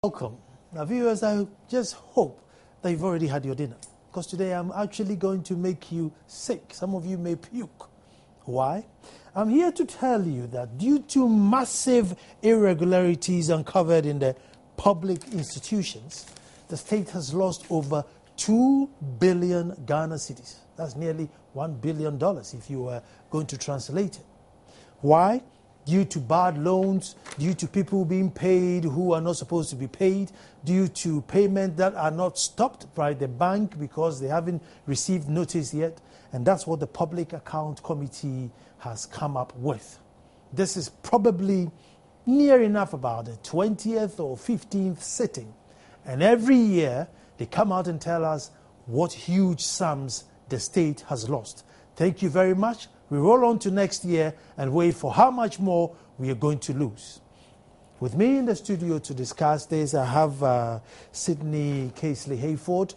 Welcome. Now, viewers, I just hope that you've already had your dinner, because today I'm actually going to make you sick. Some of you may puke. Why? I'm here to tell you that due to massive irregularities uncovered in the public institutions, the state has lost over 2 billion Ghana cedis. That's nearly $1 billion if you were going to translate it. Why? Due to bad loans, due to people being paid who are not supposed to be paid, due to payments that are not stopped by the bank because they haven't received notice yet. And that's what the Public Account Committee has come up with. This is probably near enough about the 20th or 15th sitting. And every year they come out and tell us what huge sums the state has lost. Thank you very much. We roll on to next year and wait for how much more we are going to lose. With me in the studio to discuss this, I have Sydney Casely-Hayford,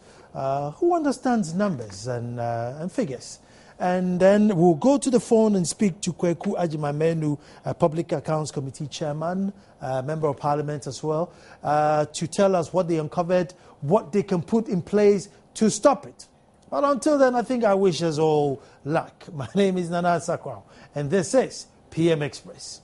who understands numbers and figures. And then we'll go to the phone and speak to Kweku Agyeman-Manu, Public Accounts Committee Chairman, Member of Parliament as well, to tell us what they uncovered, what they can put in place to stop it. But until then, I think I wish us all luck. My name is Nana Sakwao, and this is PM Express.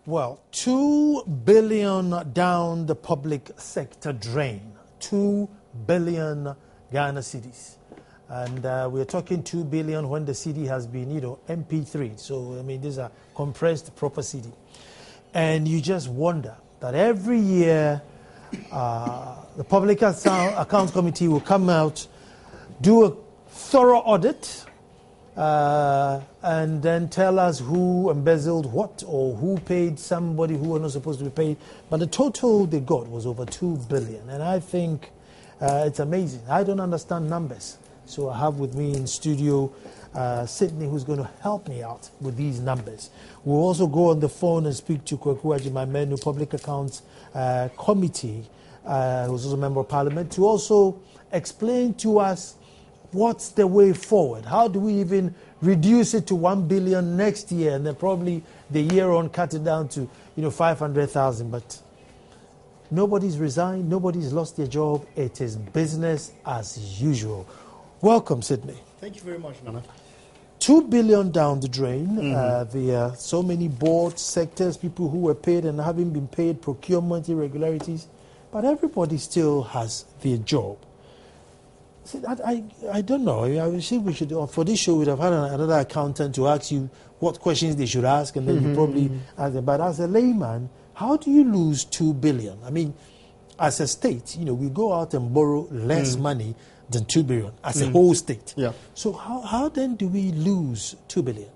Well, 2 billion down the public sector drain. 2 billion Ghana cedis. And we're talking 2 billion when the CD has been, MP3. So, I mean, these are compressed proper CD. And you just wonder that every year the Public Accounts Committee will come out, do a thorough audit, and then tell us who embezzled what or who paid somebody who were not supposed to be paid. But the total they got was over 2 billion. And I think it's amazing. I don't understand numbers. So I have with me in studio Sydney, who's going to help me out with these numbers. We'll also go on the phone and speak to Kweku Agyeman-Manu, Public Accounts Committee, who's also a Member of Parliament, to also explain to us what's the way forward? How do we even reduce it to 1 billion next year, and then probably the year on cut it down to 500,000? But nobody's resigned, nobody's lost their job. It is business as usual. Welcome, Sydney. Thank you very much, Nana. 2 billion down the drain. There are so many board sectors, people who were paid and haven't been paid, procurement irregularities, but everybody still has their job. I don't know. I think we should, for this show, we'd have had another accountant to ask you what questions they should ask, and then you probably ask them. But as a layman, how do you lose 2 billion? I mean, as a state, we go out and borrow less money than 2 billion as a whole state. Yeah. So how then do we lose 2 billion?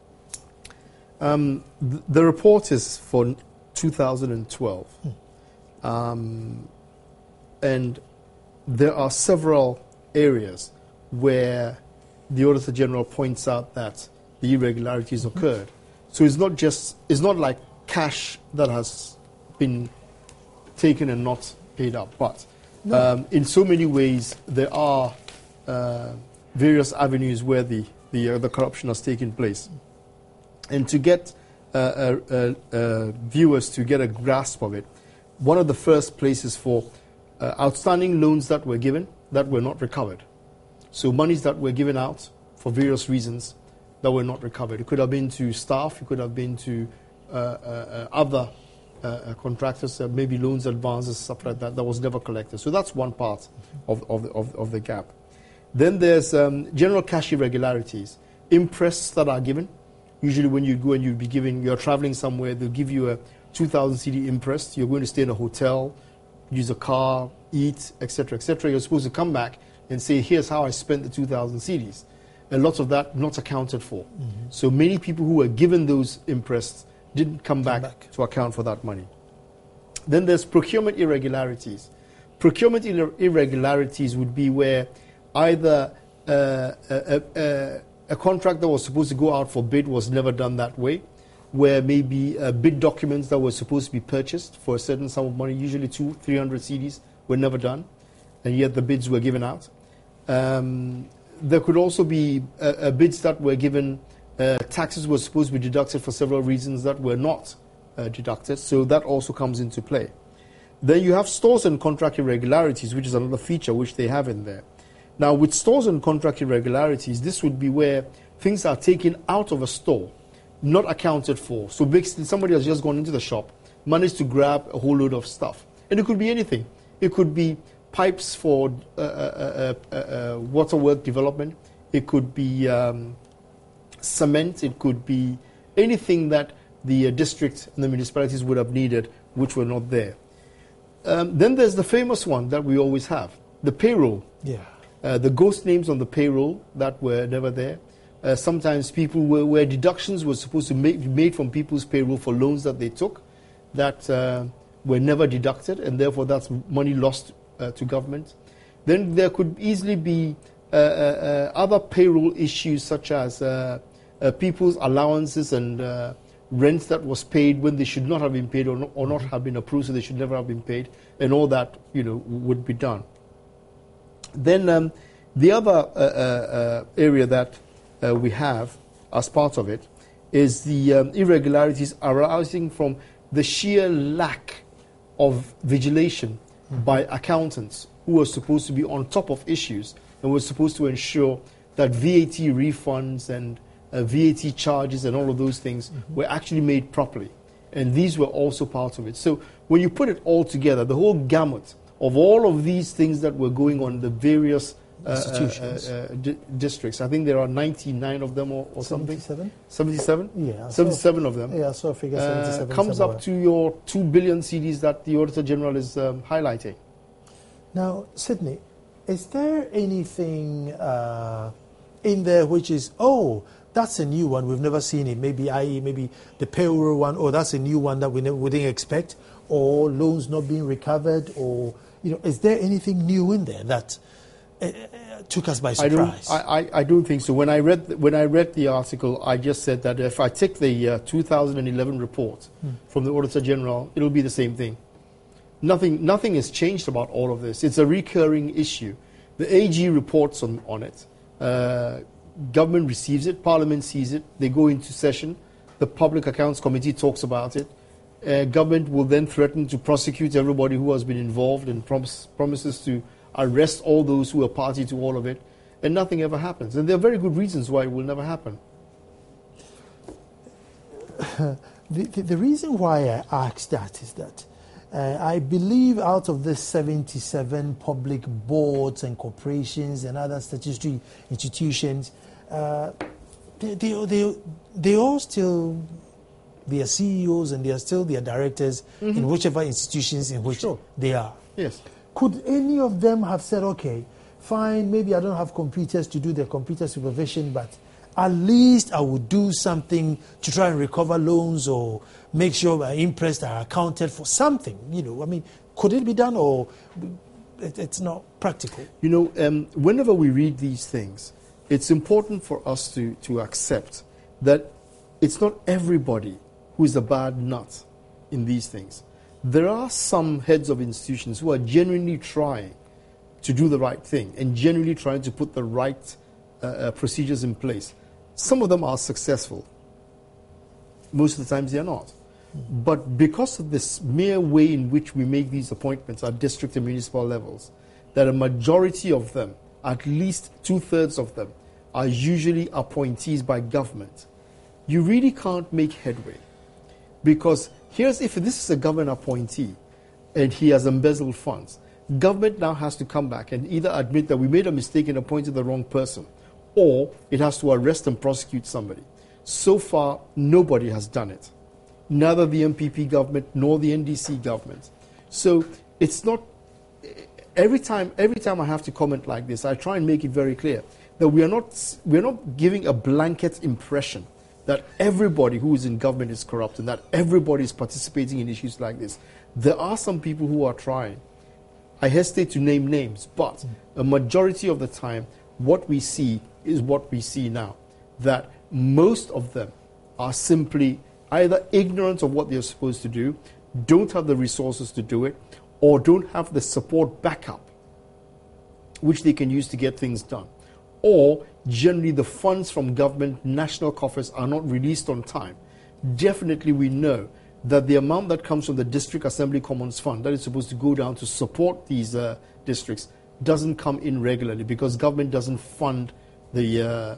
The report is for 2012. And there are several areas where the Auditor General points out that the irregularities occurred. So it's not like cash that has been taken and not paid up, but in so many ways there are various avenues where the corruption has taken place. And to get viewers to get a grasp of it, one of the first places for outstanding loans that were given that were not recovered. So monies that were given out for various reasons that were not recovered. It could have been to staff, it could have been to other contractors, maybe loans, advances, stuff like that was never collected. So that's one part of the gap. Then there's general cash irregularities, imprests that are given. Usually when you go and you're traveling somewhere, they'll give you a 2,000 CD imprest. You're going to stay in a hotel, use a car, eat, etc., etc. You're supposed to come back and say, here's how I spent the 2,000 CDs. A lot of that not accounted for. Mm-hmm. So many people who were given those imprests didn't come back to account for that money. Then there's procurement irregularities. Procurement irregularities would be where either a contract that was supposed to go out for bid was never done that way, where maybe bid documents that were supposed to be purchased for a certain sum of money, usually 200-300 CDs, were never done, and yet the bids were given out. There could also be bids that were given, taxes were supposed to be deducted for several reasons that were not deducted, so that also comes into play. Then you have stores and contract irregularities, which is another feature which they have in there. Now, with stores and contract irregularities, this would be where things are taken out of a store, not accounted for. So basically, somebody has just gone into the shop, managed to grab a whole load of stuff. And it could be anything. It could be pipes for waterwork development. It could be cement. It could be anything that the district and the municipalities would have needed, which were not there. Then there's the famous one that we always have, the payroll. Yeah. The ghost names on the payroll that were never there. Sometimes people where deductions were supposed to be made from people's payroll for loans that they took that were never deducted, and therefore that's money lost to government. Then there could easily be other payroll issues such as people's allowances and rents that was paid when they should not have been paid or not have been approved, so they should never have been paid, and all that would be done. Then the other area that we have as part of it is the irregularities arising from the sheer lack of vigilation by accountants who were supposed to be on top of issues and were supposed to ensure that VAT refunds and VAT charges and all of those things were actually made properly. And these were also part of it. So when you put it all together, the whole gamut of all of these things that were going on in the various institutions, districts. I think there are 99 of them or 77? something. 77? Yeah. 77 of them. Yeah, I saw a figure 77. Comes somewhere. up to your 2 billion CDs that the Auditor General is highlighting. Now, Sydney, is there anything in there which is, oh, that's a new one, we've never seen it, maybe the payroll one, or that's a new one that we didn't expect, or loans not being recovered, or, is there anything new in there that took us by surprise? I don't think so. When I read the article, I just said that if I take the 2011 report from the Auditor General, it'll be the same thing. Nothing has changed about all of this. It's a recurring issue. The AG reports on it. Government receives it. Parliament sees it. They go into session. The Public Accounts Committee talks about it. Government will then threaten to prosecute everybody who has been involved and promises to arrest all those who are party to all of it, and nothing ever happens. And there are very good reasons why it will never happen. The reason why I asked that is that I believe out of the 77 public boards and corporations and other statutory institutions, they all still, they are CEOs and they are still their directors in whichever institutions in which they are. Yes. Could any of them have said, okay, fine, maybe I don't have computers to do the computer supervision, but at least I would do something to try and recover loans or make sure my interests are accounted for, something, could it be done, or it's not practical? Whenever we read these things, it's important for us to accept that it's not everybody who is a bad nut in these things. There are some heads of institutions who are genuinely trying to do the right thing and genuinely trying to put the right procedures in place. Some of them are successful. Most of the times they are not. But because of this mere way in which we make these appointments at district and municipal levels, that a majority of them, at least 2/3 of them, are usually appointees by government, you really can't make headway. Because if this is a government appointee and he has embezzled funds, government now has to come back and either admit that we made a mistake and appointed the wrong person, or it has to arrest and prosecute somebody. So far, nobody has done it. Neither the MPP government nor the NDC government. So it's not, every time I have to comment like this, I try and make it very clear that we're not giving a blanket impression that everybody who is in government is corrupt and that everybody is participating in issues like this. There are some people who are trying. I hesitate to name names, but a majority of the time, what we see is what we see now. That most of them are simply either ignorant of what they're supposed to do, don't have the resources to do it, or don't have the support backup which they can use to get things done. Or generally the funds from government, national coffers are not released on time. Definitely we know that the amount that comes from the District Assembly Commons Fund that is supposed to go down to support these districts doesn't come in regularly because government doesn't fund the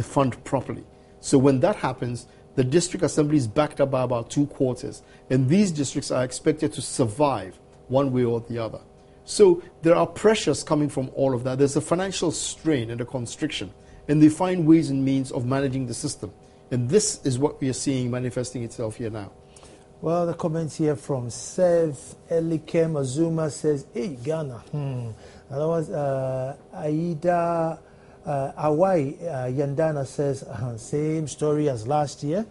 fund properly. So when that happens, the district assembly is backed up by about 2/4, and these districts are expected to survive one way or the other. So there are pressures coming from all of that. There's a financial strain and a constriction, and they find ways and means of managing the system. And this is what we are seeing manifesting itself here now. Well, the comments here from Seth Elikem Azuma says, hey, Ghana. Otherwise, Aida Awai Yandana says, same story as last year.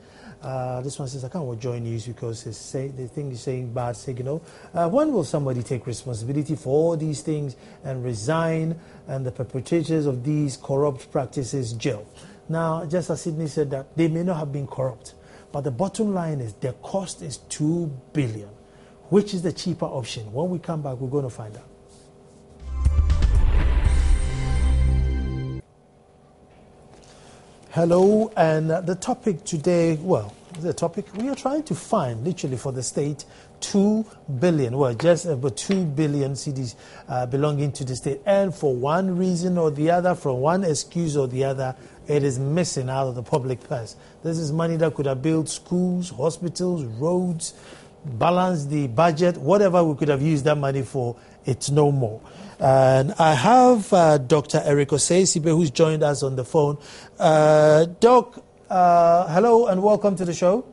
This one says, I can't join news because they think he's saying bad signal. When will somebody take responsibility for all these things and resign and the perpetrators of these corrupt practices jail? Now, just as Sydney said that they may not have been corrupt, but the bottom line is the cost is 2 billion. Which is the cheaper option? When we come back, we're going to find out. Hello, and the topic today, well, the topic we are trying to find, literally for the state, 2 billion, well, just about 2 billion cedis belonging to the state. And for one reason or the other, from one excuse or the other, it is missing out of the public purse. This is money that could have built schools, hospitals, roads, balanced the budget, whatever we could have used that money for, it's no more. And I have Dr. Eric Osei, who's joined us on the phone. Doc, hello and welcome to the show.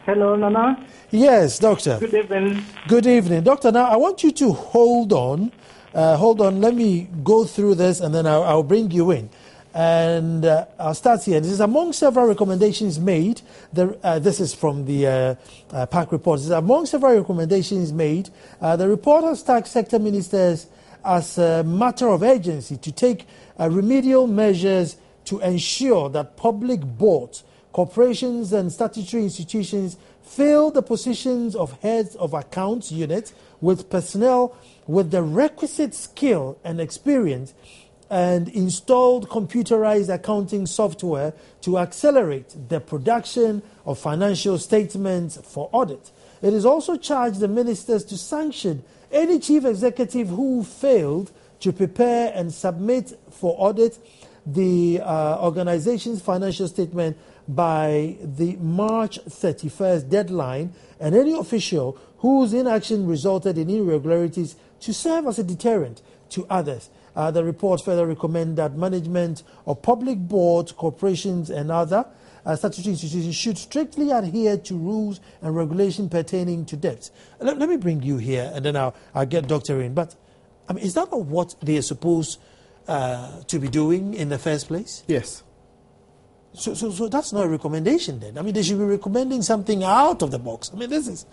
Hello, Nana. Yes, Doctor. Good evening. Good evening. Doctor, now I want you to hold on. Let me go through this and then I'll bring you in. And I'll start here. This is among several recommendations made. This is from the PAC report. This is among several recommendations made. The report has tasked sector ministers as a matter of urgency to take remedial measures to ensure that public boards, corporations and statutory institutions fill the positions of heads of accounts units with personnel with the requisite skill and experience and installed computerized accounting software to accelerate the production of financial statements for audit. It is also charged the ministers to sanction any chief executive who failed to prepare and submit for audit the organization's financial statement by the March 31st deadline, and any official whose inaction resulted in irregularities to serve as a deterrent to others. The report further recommends that management of public boards, corporations and other statutory institutions should strictly adhere to rules and regulations pertaining to debts. Let me bring you here and then I'll get Doctor in. But I mean, is that not what they are supposed to be doing in the first place? Yes. So that's not a recommendation then. I mean, they should be recommending something out of the box. I mean, this is,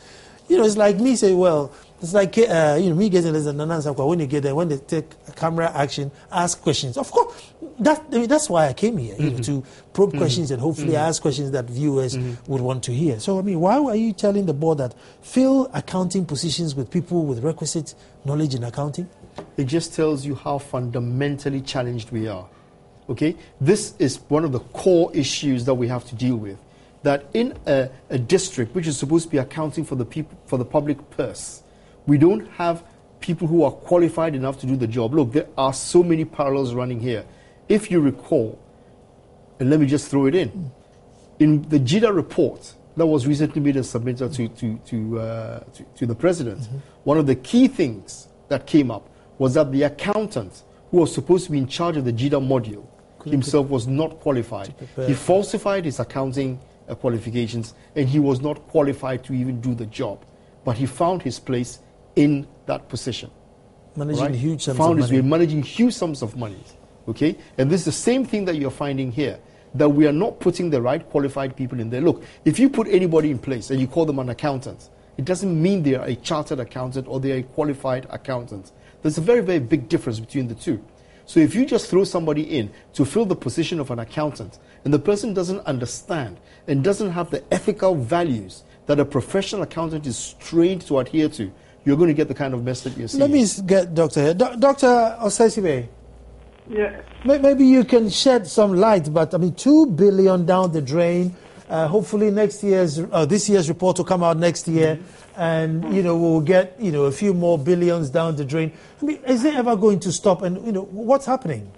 it's like me saying, well, it's like, me getting less than an answer. When you get there, when they take camera action, ask questions. Of course, that's why I came here, to probe questions and hopefully ask questions that viewers would want to hear. So, I mean, why are you telling the board that fill accounting positions with people with requisite knowledge in accounting? It just tells you how fundamentally challenged we are. Okay? This is one of the core issues that we have to deal with. That in a district which is supposed to be accounting for the people, for the public purse, we don't have people who are qualified enough to do the job. Look, there are so many parallels running here. If you recall, and let me just throw it in the JIDA report, that was recently made and submitted to the president, one of the key things that came up was that the accountant who was supposed to be in charge of the GIDA module himself was not qualified. He falsified his accounting qualifications, and he was not qualified to even do the job. But he found his place in that position. Managing huge sums found of his money. way managing huge sums of money. Okay? And this is the same thing that you're finding here, that we are not putting the right qualified people in there. Look, if you put anybody in place and you call them an accountant, it doesn't mean they are a chartered accountant or they are a qualified accountant. There's a very, very big difference between the two. So if you just throw somebody in to fill the position of an accountant and the person doesn't understand and doesn't have the ethical values that a professional accountant is trained to adhere to, you're going to get the kind of mess that you're seeing. Let me get Dr. here. Dr. Osei. Yeah. Maybe you can shed some light, but I mean, 2 billion down the drain. Hopefully this year's report will come out next year, and we'll get a few more billions down the drain. I mean, is it ever going to stop? And what's happening?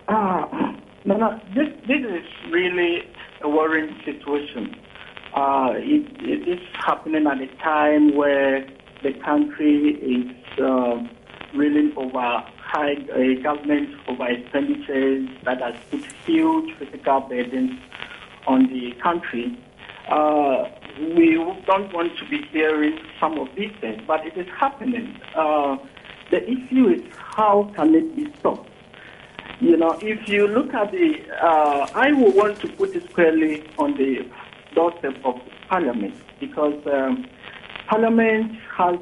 No, this is really a worrying situation. It is happening at a time where the country is reeling over high government over expenditures that has put huge physical burdens on the country. We don't want to be hearing some of these things, but it is happening. The issue is how can it be stopped? If you look at I will want to put it squarely on the doorstep of Parliament, because Parliament has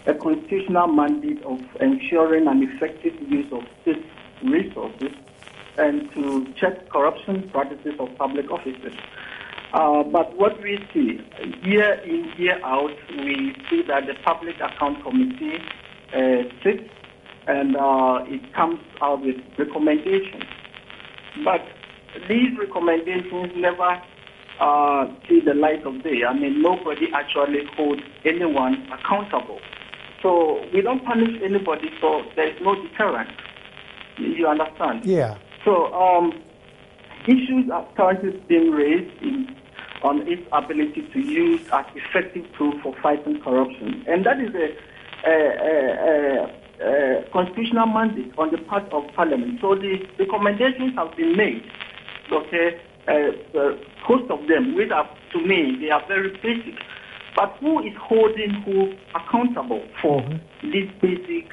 a constitutional mandate of ensuring an effective use of state resources and to check corruption practices of public officers. But what we see year in, year out, we see that the Public Account Committee sits and it comes out with recommendations. But these recommendations never see the light of day. I mean, nobody actually holds anyone accountable. So we don't punish anybody, so there is no deterrent. You understand? Yeah. So issues are currently being raised on its ability to use as effective tool for fighting corruption. And that is a constitutional mandate on the part of Parliament. So the recommendations have been made, okay, the host of them, which are, to me, they are very basic. But who is holding who accountable for these basic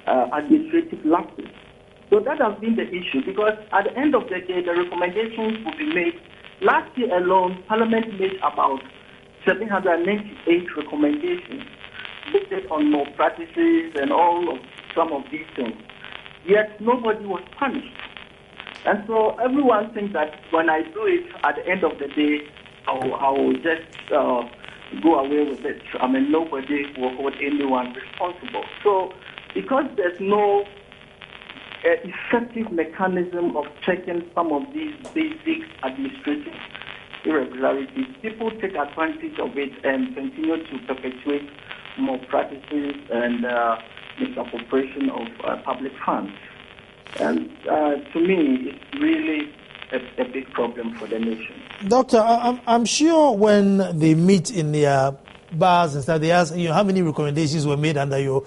administrative lapses? So that has been the issue, because at the end of the day, the recommendations will be made. Last year alone, Parliament made about 798 recommendations based on more practices and all of some of these things. Yet nobody was punished. And so everyone thinks that when I do it, at the end of the day, I will just go away with it. I mean, nobody will hold anyone responsible. So because there's no effective mechanism of checking some of these basic administrative irregularities, people take advantage of it and continue to perpetuate more practices and misappropriation of public funds. And to me, it's really a big problem for the nation. Doctor, I'm sure when they meet in their bars and stuff, they ask how many recommendations were made under your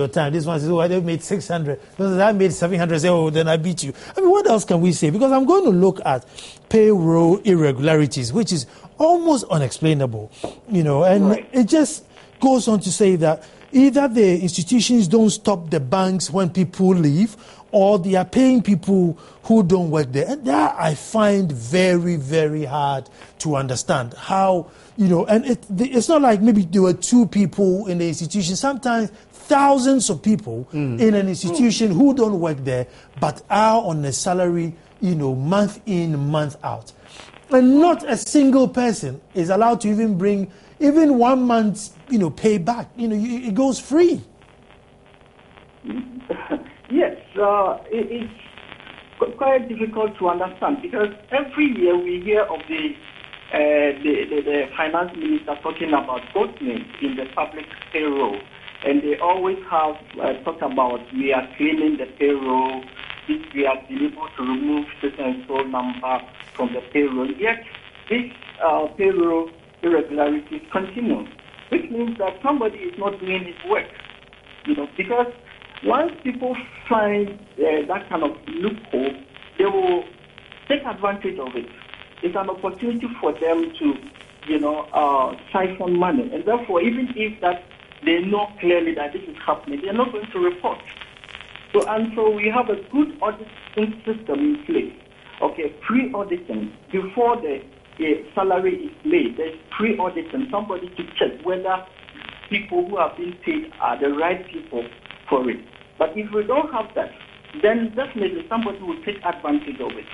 time. This one says, I made 600. I made 700. Say, then I beat you. I mean, what else can we say? Because I'm going to look at payroll irregularities, which is almost unexplainable, and right. It just goes on to say that either the institutions don't stop the banks when people leave, or they are paying people who don't work there. And that I find very, very hard to understand how, and it's not like maybe there were 2 people in the institution. Sometimes thousands of people in an institution who don't work there but are on a salary, month in, month out. And not a single person is allowed to even bring even 1 month's, pay back. It goes free. Yes, it's quite difficult to understand, because every year we hear of the finance minister talking about goatmen in the public payroll, and they always have talked about we are cleaning the payroll, if we have been able to remove certain and so number from the payroll, yet these payroll irregularities continue, which means that somebody is not doing his work. Because once people find that kind of loophole, they will take advantage of it. It's an opportunity for them to, siphon money. And therefore, even if that they know clearly that this is happening, they're not going to report. So we have a good auditing system in place. Okay, pre-auditing, before the salary is made, there's pre-auditing, somebody to check whether people who have been paid are the right people for it. But if we don't have that, then definitely somebody will take advantage of it.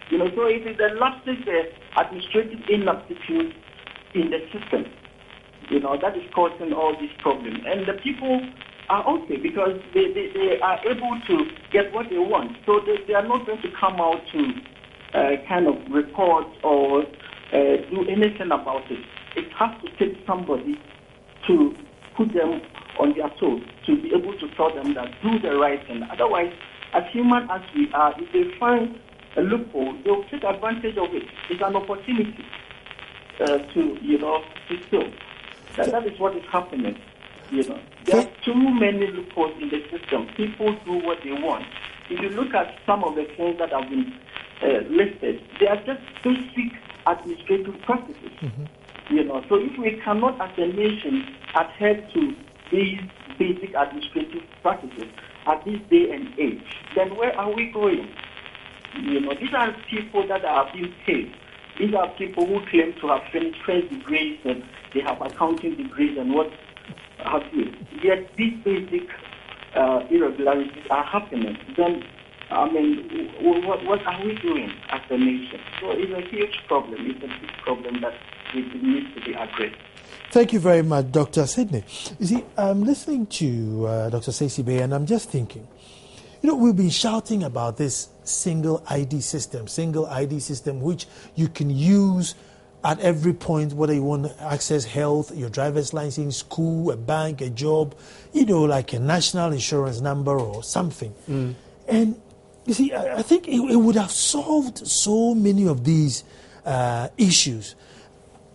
So it is the lapses, the administrative inaptitude in the system, that is causing all these problems. And the people are okay because they are able to get what they want. So they are not going to come out to kind of report or do anything about it. It has to take somebody to put them on their toes, to be able to tell them that do the right thing. Otherwise, as human as we are, if they find a loophole, they'll take advantage of it. It's an opportunity to steal. That is what is happening. There are too many loopholes in the system. People do what they want. If you look at some of the things that have been listed, they are just basic administrative practices. Mm-hmm. So if we cannot, as a nation, adhere to these basic administrative practices at this day and age, then where are we going? These are people that are being paid. These are people who claim to have finished first degrees and they have accounting degrees and what have you. Yet these basic irregularities are happening. Then, what are we doing as a nation? So it's a huge problem. It's a big problem that needs to be addressed. Thank you very much, Dr. Sidney. You see, I'm listening to Dr. Stacey Bay, and I'm just thinking, we've been shouting about this single ID system which you can use at every point, whether you want to access health, your driver's license, school, a bank, a job, like a national insurance number or something. Mm. And you see, I think it would have solved so many of these issues.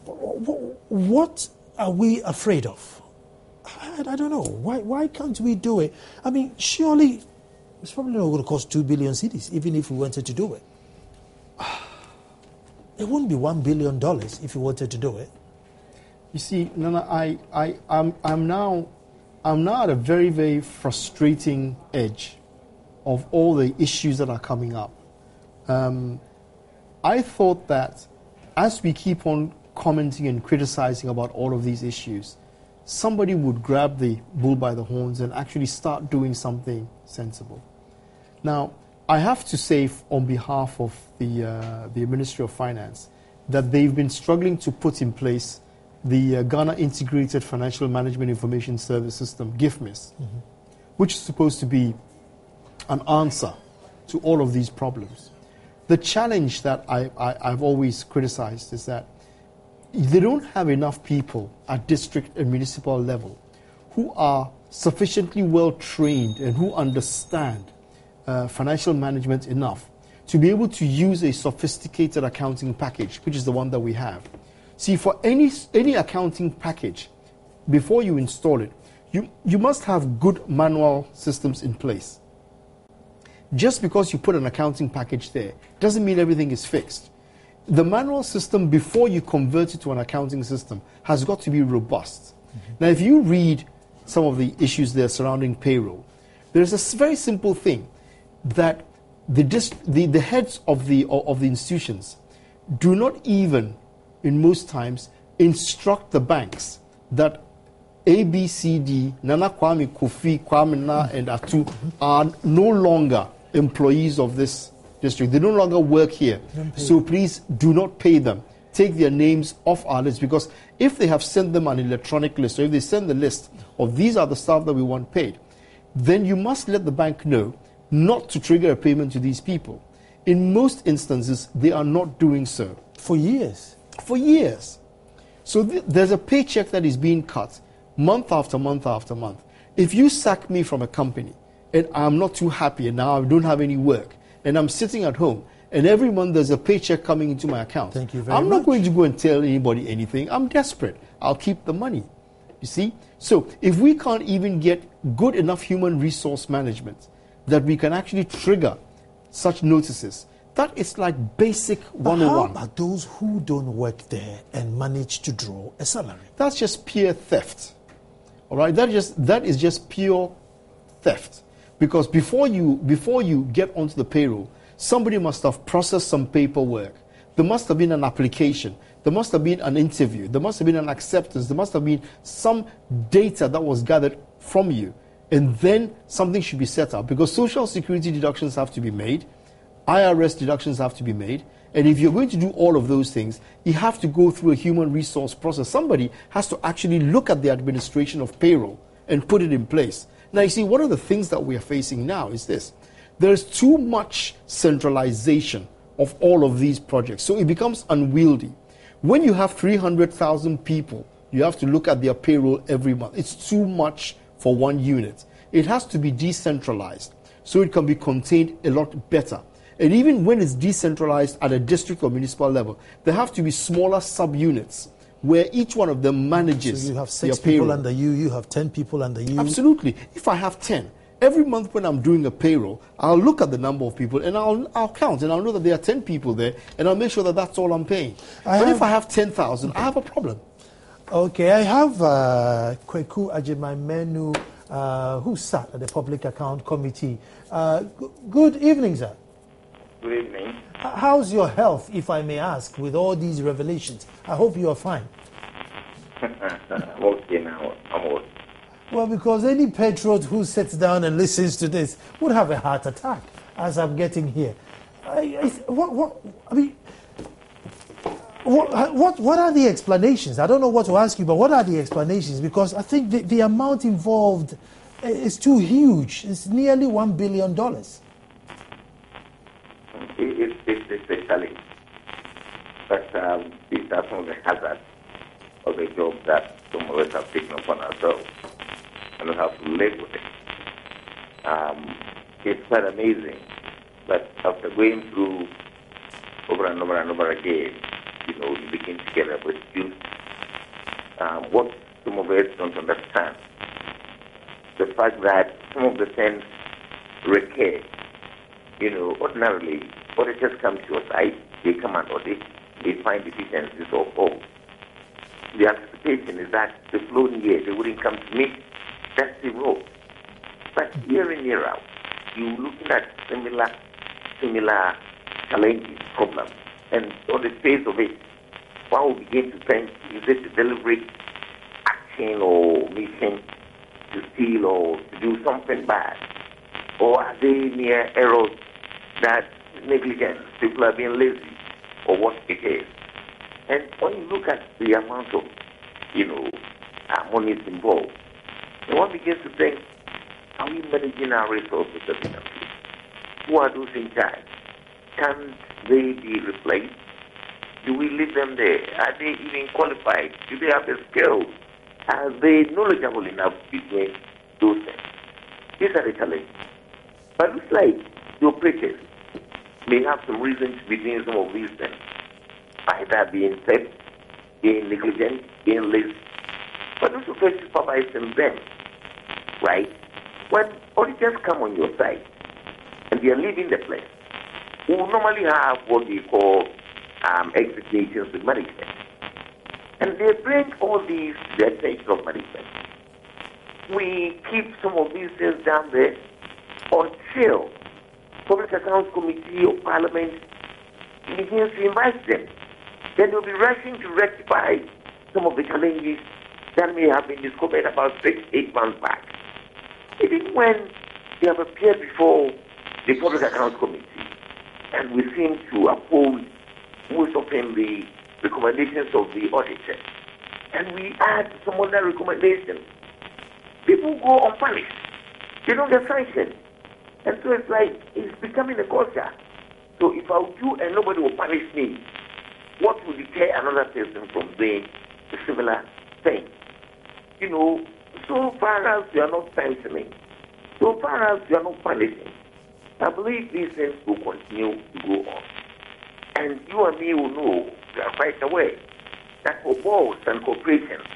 What are we afraid of? I don't know. Why can't we do it? I mean, surely it's probably not going to cost 2 billion cedis, even if we wanted to do it. It wouldn't be $1 billion if you wanted to do it. You see, Nana, I'm now at a very, very frustrating edge of all the issues that are coming up. I thought that as we keep on commenting and criticizing about all of these issues, somebody would grab the bull by the horns and actually start doing something sensible. Now, I have to say on behalf of the Ministry of Finance that they've been struggling to put in place the Ghana Integrated Financial Management Information Service System, GIFMIS, mm-hmm. which is supposed to be an answer to all of these problems. The challenge that I've always criticized is that they don't have enough people at district and municipal level who are sufficiently well trained and who understand financial management enough to be able to use a sophisticated accounting package, which is the one that we have. See, for any accounting package, before you install it, you must have good manual systems in place. Just because you put an accounting package there doesn't mean everything is fixed. The manual system, before you convert it to an accounting system, has got to be robust. Mm-hmm. Now, if you read some of the issues there surrounding payroll, there's a very simple thing that the heads of the institutions do not even, in most times, instruct the banks that A, B, C, D, Nana Kwame, Kofi, Kwame Na, and Atu are no longer employees of this district. They no longer work here. So please do not pay them. Take their names off our list, because if they have sent them an electronic list, or if they send the list of these are the staff that we want paid, then you must let the bank know not to trigger a payment to these people. In most instances, they are not doing so. For years. For years. So there's a paycheck that is being cut month after month after month. If you sack me from a company and I'm not too happy and now I don't have any work and I'm sitting at home and every month there's a paycheck coming into my account. Thank you very much. I'm not going to go and tell anybody anything. I'm desperate. I'll keep the money. You see? So if we can't even get good enough human resource management that we can actually trigger such notices, that is like basic 101. How about those who don't work there and manage to draw a salary? That's just pure theft. All right? That is just pure theft. Because before you get onto the payroll, somebody must have processed some paperwork. There must have been an application. There must have been an interview. There must have been an acceptance. There must have been some data that was gathered from you. And then something should be set up, because social security deductions have to be made. IRS deductions have to be made. And if you're going to do all of those things, you have to go through a human resource process. Somebody has to actually look at the administration of payroll and put it in place. Now, you see, one of the things that we are facing now is this. There's too much centralization of all of these projects, so it becomes unwieldy. When you have 300,000 people, you have to look at their payroll every month. It's too much for one unit. It has to be decentralized so it can be contained a lot better. And even when it's decentralized at a district or municipal level, there have to be smaller subunits where each one of them manages. So you have 6 payroll. people under you, you have 10 people under you. Absolutely. If I have 10, every month when I'm doing a payroll, I'll look at the number of people and I'll count, and I'll know that there are 10 people there, and I'll make sure that that's all I'm paying. But if I have 10,000, I have a problem. Okay, I have Kweku Ajimaimenu, who sat at the Public Account Committee. Good evening, sir. Good evening. How's your health, if I may ask, with all these revelations? I hope you are fine. I'm okay now. I'm okay. Well, because any patriot who sits down and listens to this would have a heart attack, as I'm getting here. What are the explanations? I don't know what to ask you, but what are the explanations? Because I think the amount involved is too huge. It's nearly $1 billion. It's a challenge. But these are some of the hazards of the job that some of us have taken upon ourselves, and we have to live with it. It's quite amazing, but after going through over and over and over again, you begin to get a excuse. What some of us don't understand, the fact that some of the things recur. Ordinarily, auditors come to your site, they come and audit, they find deficiencies of all. The anticipation is that the following year they wouldn't come to me. That's the rule. But year in, year out, you're looking at similar challenges, problems. And on the face of it, one will begin to think, is it a deliberate action or mission to steal or to do something bad? Or are they mere errors that negligence, people are being lazy, or what it is? And when you look at the amount of, money involved, and one begins to think, are we managing our resources efficiently? Who are those in charge? Can they be replaced? Do we leave them there? Are they even qualified? Do they have the skills? Are they knowledgeable enough to be doing those things? These are the challenges. But it looks like the operators may have some reason to be doing some of these things. Either being theft, being negligent, being lazy. But those who are supervising them, right? When auditors come on your site and they are leaving the place, we will normally have what we call explanations with management. And they bring all these to the attention of management. We keep some of these things down there until Public Accounts Committee of Parliament begins to invite them. Then they'll be rushing to rectify some of the challenges that may have been discovered about 6-8 months back. Even when they have appeared before the Public Accounts Committee, and we seem to uphold most of them the recommendations of the auditor, and we add some other recommendations, people go unpunished. They don't get sanctioned. And so it's becoming a culture. So if I do and nobody will punish me, what will deter another person from doing a similar thing? So far as you are not sanctioning, so far as you are not punishing, I believe these things will continue to go on. And you and me will know right away that for boards and corporations,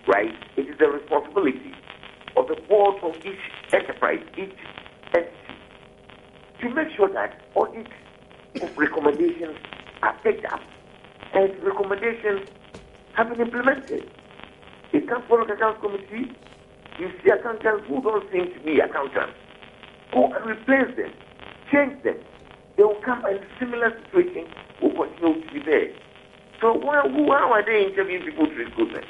right, it is the responsibility of the board of each enterprise, each entity, to make sure that audit recommendations are picked up and recommendations have been implemented. It comes from the accounts committee. You see accountants who don't seem to be accountants. Go and replace them, change them. They will come and similar situation will continue to be there. So how are they interviewing people to recruitment?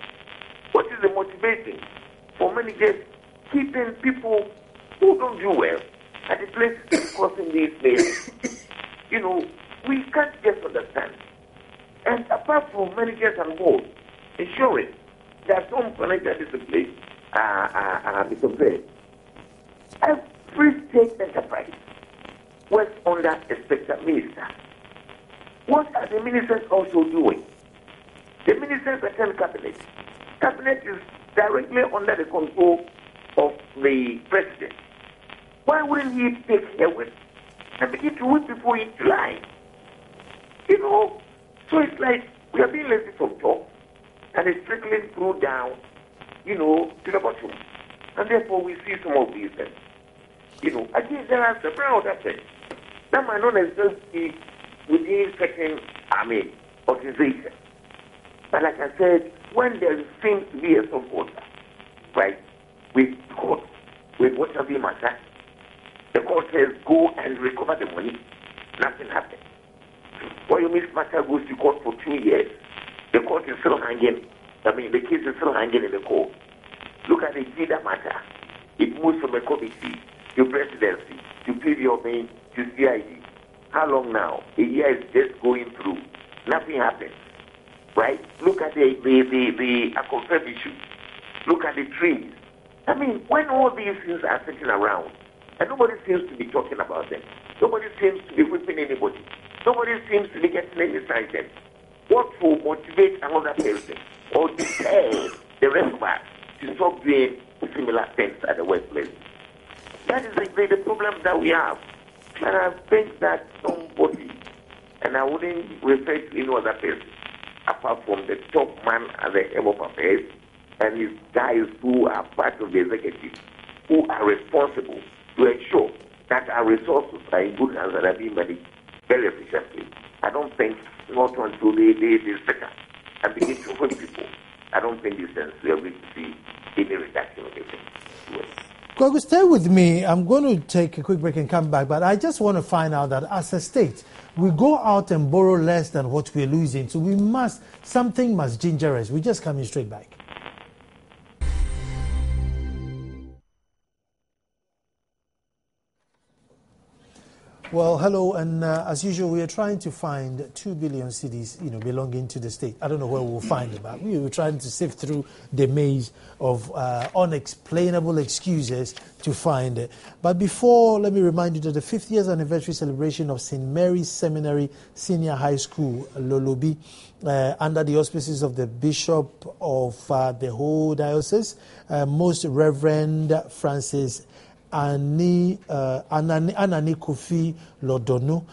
What is the motivation for managers keeping people who don't do well at the places causing these things? We can't just understand. And apart from managers and boards, ensuring that some financial disciplines are prepared. Every state enterprise works under a special minister. What are the ministers also doing? The ministers attend cabinet. Cabinet is directly under the control of the president. Why wouldn't he take a whip and begin to whip people into line? So it's like we are being lazy from top and it's trickling through down, to the bottom. And therefore we see some of these things. Again, there are several other things that might not necessarily be within certain organizations. But like I said, when there seems to be a soft water, right, with court, with whatever matter, the court says go and recover the money. Nothing happens. When your matter goes to court for 2 years, the court is still hanging. The case is still hanging in the court. Look at the Gida matter. It moves from a committee to presidency to PVOM to CID. How long now? A year is just going through. Nothing happens. Right? Look at the confirmed issue. Look at the trees. When all these things are sitting around and nobody seems to be talking about them, nobody seems to be whipping anybody, nobody seems to be getting any excited, what will motivate another person or deter the rest of us to stop doing similar things at the workplace? That is the problem that we have. And I think that somebody, and I wouldn't refer to any other person, apart from the top man at the head of affairs and his guys who are part of the executive, who are responsible to ensure that our resources are in good hands and are being managed very efficiently. I don't think not until they second and begin to whip people, I don't think this sense we are going to see any reduction of everything. Kwaku, stay with me. I'm going to take a quick break and come back, but I just want to find out that as a state, we go out and borrow less than what we're losing. So something must ginger us. We're just coming straight back. Well, hello, and as usual, we are trying to find 2 billion cedis, belonging to the state. I don't know where we'll find it, but we were trying to sift through the maze of unexplainable excuses to find it. But before, let me remind you that the 50th anniversary celebration of St. Mary's Seminary Senior High School, Lolobi, under the auspices of the Bishop of the whole diocese, Most Reverend Francis Anani Kofi Lodonu.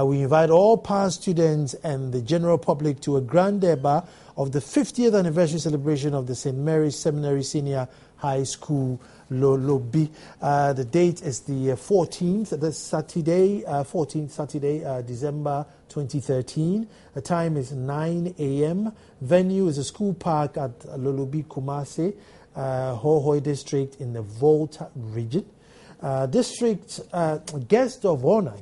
We invite all past students and the general public to a grand deba of the 50th anniversary celebration of the St. Mary's Seminary Senior High School, Lolobi. The date is the 14th, the Saturday, 14th Saturday, December 2013. The time is 9 a.m. Venue is a school park at Lolobi, Kumasi, Hohoi district in the Volta region. District guest of honor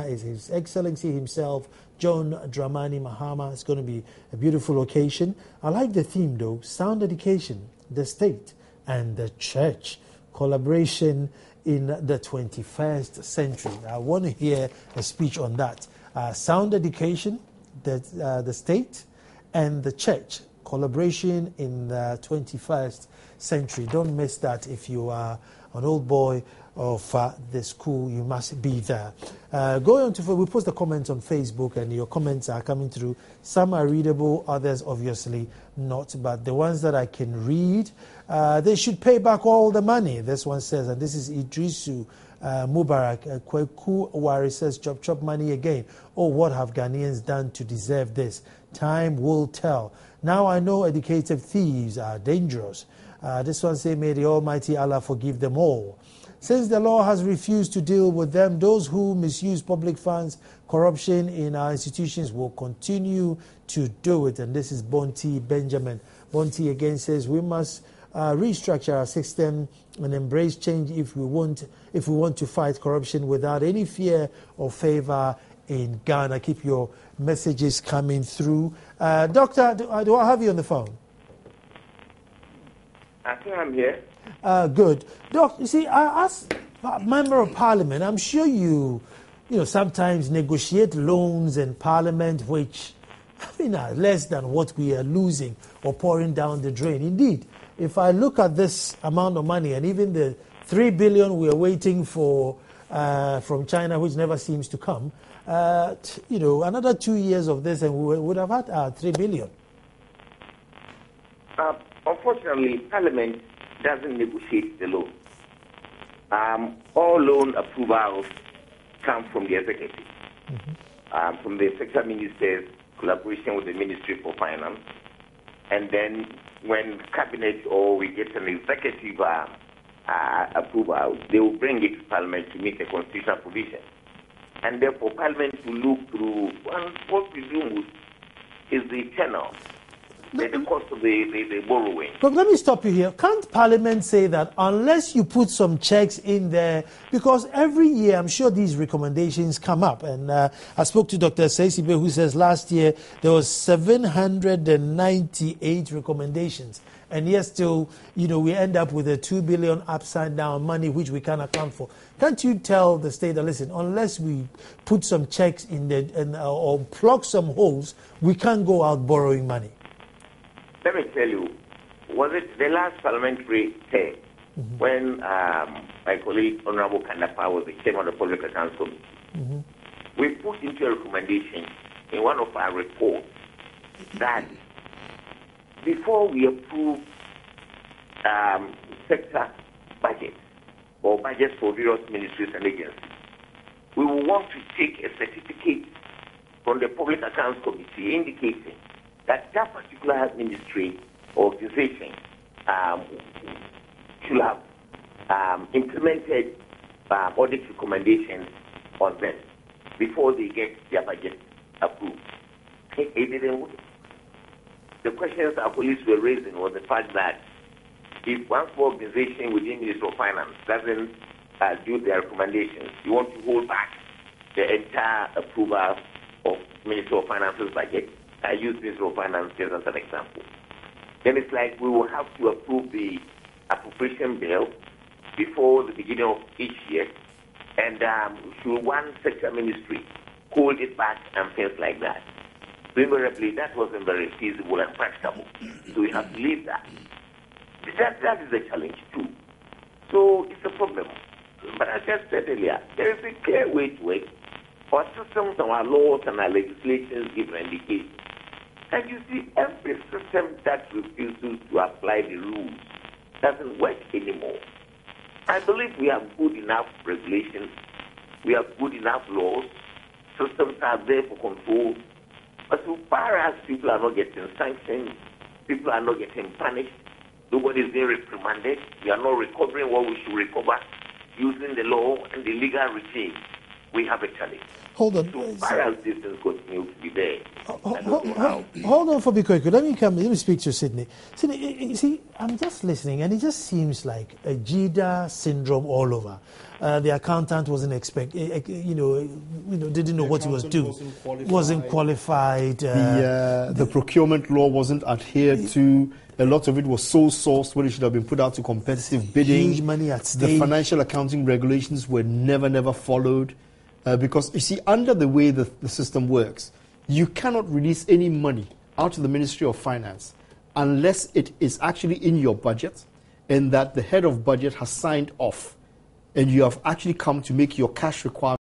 is His Excellency himself, John Dramani Mahama. It's going to be a beautiful occasion. I like the theme though: sound education, the state and the church, collaboration in the 21st century. I want to hear a speech on that. Sound education, the state and the church, collaboration in the 21st century. Don't miss that. If you are an old boy of the school, you must be there. Go on to, we post the comments on Facebook, and your comments are coming through. Some are readable, others obviously not, but the ones that I can read, they should pay back all the money. This one says, and this is Idrisu Mubarak. Kweku Wari says, chop money again. Oh, what have Ghanaians done to deserve this? Time will tell. Now I know educated thieves are dangerous. This one say, may the Almighty Allah forgive them all. Since the law has refused to deal with them, those who misuse public funds, corruption in our institutions will continue to do it. And this is Bonti Benjamin. Bonti again says, we must restructure our system and embrace change if we want to fight corruption without any fear or favor in Ghana. Keep your messages coming through. Doctor, do I have you on the phone? I think I'm here. Good. Doc, you see, as Member of Parliament, I'm sure you sometimes negotiate loans in Parliament which, are less than what we are losing or pouring down the drain. Indeed, if I look at this amount of money and even the 3 billion we are waiting for from China, which never seems to come, another 2 years of this and we would have had 3 billion. Unfortunately, Parliament doesn't negotiate the loan. All loan approvals come from the executive, from the sector ministers, collaboration with the Ministry for Finance, and then when cabinet or we get an executive approval, they will bring it to Parliament to meet the constitutional provision. And therefore, Parliament will look through what we do is the tenor. The cost of the borrowing. But let me stop you here. Can't Parliament say that unless you put some checks in there? Because every year, I'm sure these recommendations come up. And I spoke to Dr. Osei, who says last year there was 798 recommendations. And yet still, we end up with a 2 billion upside down money which we can't account for. Can't you tell the state that, listen, unless we put some checks in there or plug some holes, we can't go out borrowing money? Let me tell you, was it the last parliamentary term when my colleague Honorable Kandapa was the chairman of the Public Accounts Committee? We put into a recommendation in one of our reports that before we approve sector budgets or budgets for various ministries and agencies, we will want to take a certificate from the Public Accounts Committee indicating that particular ministry or organization should have implemented audit recommendations on them before they get their budget approved. It didn't work. The questions our police were raising was the fact that if one organization within Ministry of Finance doesn't do their recommendations, you want to hold back the entire approval of Ministry of Finance's budget. I use Ministry of Finance just as an example. Then it's like we will have to approve the appropriation bill before the beginning of each year, and should one sector ministry hold it back and things like that. So invariably, that wasn't very feasible and practicable. So we have to leave that. That is a challenge too. So it's a problem. But as I said earlier, there is a clear way to it. Our systems, our laws, and our legislations give an indication. And you see, every system that refuses to apply the rules doesn't work anymore. I believe we have good enough regulations, we have good enough laws, systems are there for control. But so far as people are not getting sanctioned, people are not getting punished, nobody is being reprimanded, we are not recovering what we should recover using the law and the legal regime, we have a challenge. Hold on. So far as this is continue to be there. Hold on for me quickly. Let me speak to Sydney. Sydney, you see, I'm just listening, and it just seems like a JIDA syndrome all over. The accountant wasn't didn't know what he was doing. Wasn't qualified. The procurement law wasn't adhered to. A lot of it was sole sourced when it should have been put out to competitive bidding. Huge money at stake. The financial accounting regulations were never followed. Because, you see, under the way the system works, you cannot release any money out of the Ministry of Finance unless it is actually in your budget and that the head of budget has signed off and you have actually come to make your cash requirement